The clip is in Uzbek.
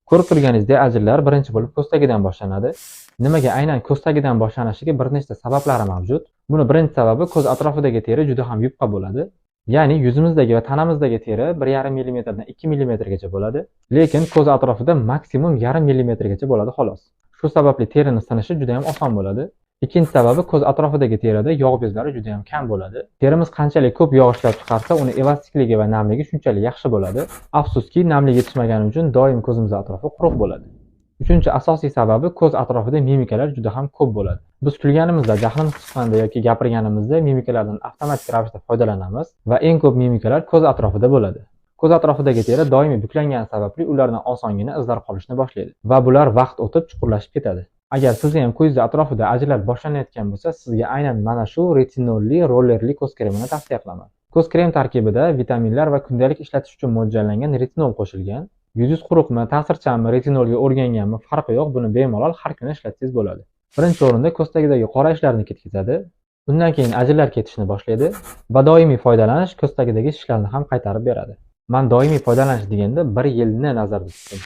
Ko'rib turganingizdek, ajinlar birinchi bo'lib ko'z tagidan boshlanadi. Nimaga aynan ko'z tagidan boshlanishiga bir nechta sabablari mavjud. Buni birinchi sababi ko'z atrofidagi teri juda ham yupqa bo'ladi. Ya'ni yuzimizdagi va tanamizdagi teri 1,5 mm dan 2 mm gacha bo'ladi, lekin ko'z atrofida maksimum 0,5 mm gacha bo'ladi xolos. Shu sababli terini sinishi juda ham oson bo'ladi. Ikkinchi sababi ko'z atrofidagi terida yog' bezlari juda ham kam bo'ladi. Terimiz qanchalik ko'p yog' ishlab chiqarsa, uni elastikligi va namligi shunchalik yaxshi bo'ladi. Afsuski, namlik yetishmagani uchun doim ko'zimiz atrofi quruq bo'ladi. Uchinchi asosiy sababi ko'z atrofida mimikalar juda ham ko'p bo'ladi. Biz kulganimizda, jahlimiz chiqqanda yoki gapirganimizda mimikalardan avtomatik ravishda foydalanamiz va eng ko'p mimikalar ko'z atrofida bo'ladi. Ko'z atrofidagi teri doimiy buklangani sababli ulardan osongina izlar qolishni boshlaydi va bular vaqt o'tib chuqurlashib ketadi. Agar sizni ham ko'zingiz atrofida ajinlar boshlanayotgan bo'lsa, sizga aynan mana shu retinolli rollerli ko'z kremini tavsiya qilaman. Ko'z krem tarkibida vitaminlar va kundalik ishlatish uchun mo'ljallangan retinol qo'shilgan. Yuzingiz quruqmi, ta'sirchanmi, retinolga o'rganganmi, farqi yo'q, buni bemalol har kuni ishlatsangiz bo'ladi. Birinchi o'rinda ko'z tagidagi qora ishlarni ketkazadi. Undan keyin ajinlar ketishni boshlaydi va doimiy foydalanish ko'z tagidagi shishlarni ham qaytarib beradi. Men doimiy foydalanish deganda 1 yilni nazarda tutdim.